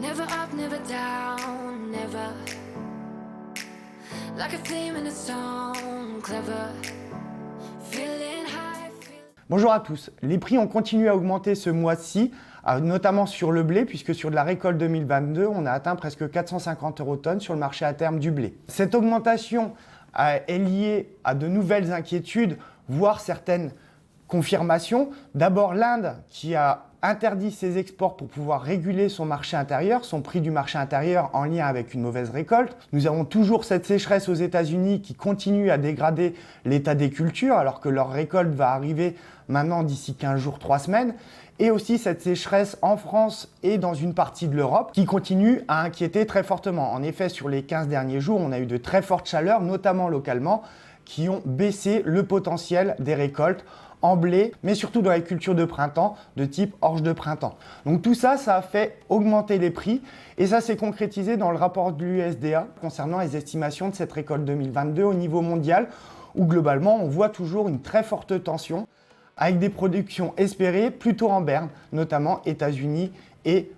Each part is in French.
Never up, never down, never. Like a theme in a song, clever. Feeling high. Bonjour à tous, les prix ont continué à augmenter ce mois-ci, notamment sur le blé, puisque sur de la récolte 2022, on a atteint presque 450 € tonne sur le marché à terme du blé. Cette augmentation est liée à de nouvelles inquiétudes, voire certaines confirmations. D'abord l'Inde qui a interdit ses exports pour pouvoir réguler son marché intérieur, son prix du marché intérieur en lien avec une mauvaise récolte. Nous avons toujours cette sécheresse aux États-Unis qui continue à dégrader l'état des cultures alors que leur récolte va arriver maintenant d'ici 15 jours, 3 semaines. Et aussi cette sécheresse en France et dans une partie de l'Europe qui continue à inquiéter très fortement. En effet, sur les 15 derniers jours, on a eu de très fortes chaleurs, notamment localement, qui ont baissé le potentiel des récoltes en blé, mais surtout dans les cultures de printemps, de type orge de printemps. Donc tout ça, ça a fait augmenter les prix et ça s'est concrétisé dans le rapport de l'USDA concernant les estimations de cette récolte 2022 au niveau mondial, où globalement, on voit toujours une très forte tension avec des productions espérées plutôt en berne, notamment États-Unis et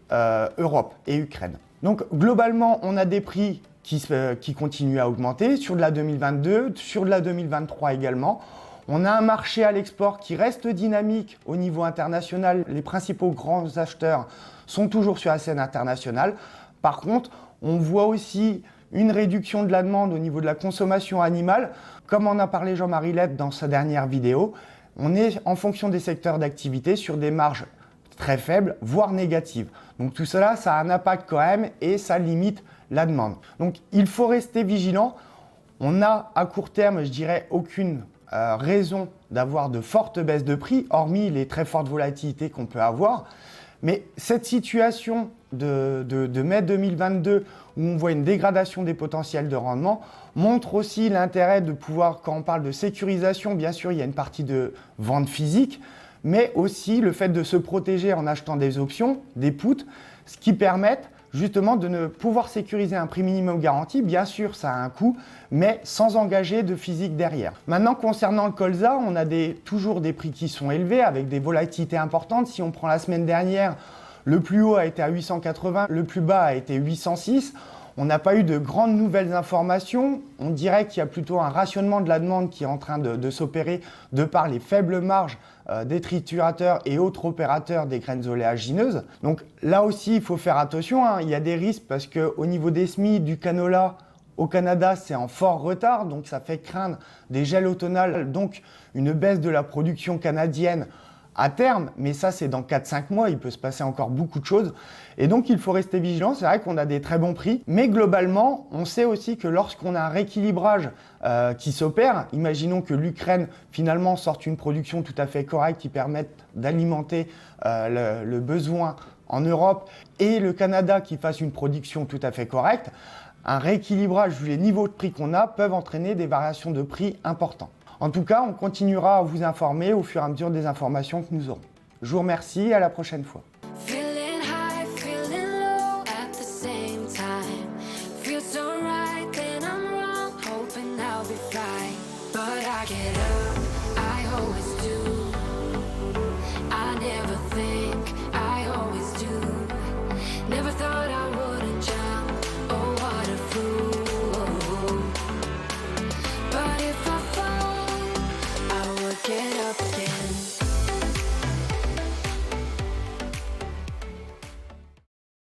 Europe et Ukraine. Donc globalement, on a des prix qui continuent à augmenter sur de la 2022, sur de la 2023 également. On a un marché à l'export qui reste dynamique au niveau international. Les principaux grands acheteurs sont toujours sur la scène internationale. Par contre, on voit aussi une réduction de la demande au niveau de la consommation animale. Comme en a parlé Jean-Marie Lett dans sa dernière vidéo, on est en fonction des secteurs d'activité sur des marges très faibles, voire négatives. Donc tout cela, ça a un impact quand même et ça limite la demande. Donc il faut rester vigilant. On n'a à court terme, je dirais, aucune raison d'avoir de fortes baisses de prix, hormis les très fortes volatilités qu'on peut avoir. Mais cette situation de mai 2022, où on voit une dégradation des potentiels de rendement, montre aussi l'intérêt de pouvoir, quand on parle de sécurisation, bien sûr, il y a une partie de vente physique, mais aussi le fait de se protéger en achetant des options, des puts, ce qui permettent justement de ne pouvoir sécuriser un prix minimum garanti. Bien sûr, ça a un coût, mais sans engager de physique derrière. Maintenant, concernant le colza, on a toujours des prix qui sont élevés avec des volatilités importantes. Si on prend la semaine dernière, le plus haut a été à 880, le plus bas a été 806. On n'a pas eu de grandes nouvelles informations. On dirait qu'il y a plutôt un rationnement de la demande qui est en train de s'opérer de par les faibles marges des triturateurs et autres opérateurs des graines oléagineuses. Donc là aussi, il faut faire attention, hein. Il y a des risques parce qu'au niveau des semis, du canola au Canada, c'est en fort retard. Donc ça fait craindre des gels automnales, donc une baisse de la production canadienne à terme, mais ça c'est dans 4-5 mois, il peut se passer encore beaucoup de choses. Et donc il faut rester vigilant, c'est vrai qu'on a des très bons prix, mais globalement, on sait aussi que lorsqu'on a un rééquilibrage qui s'opère, imaginons que l'Ukraine finalement sorte une production tout à fait correcte qui permette d'alimenter le besoin en Europe et le Canada qui fasse une production tout à fait correcte, un rééquilibrage vu les niveaux de prix qu'on a peuvent entraîner des variations de prix importantes. En tout cas, on continuera à vous informer au fur et à mesure des informations que nous aurons. Je vous remercie et à la prochaine fois. Feeling high, feeling low at the same time. Feel so right, then I'm wrong, hoping I'll be fine. But I get up, I always do.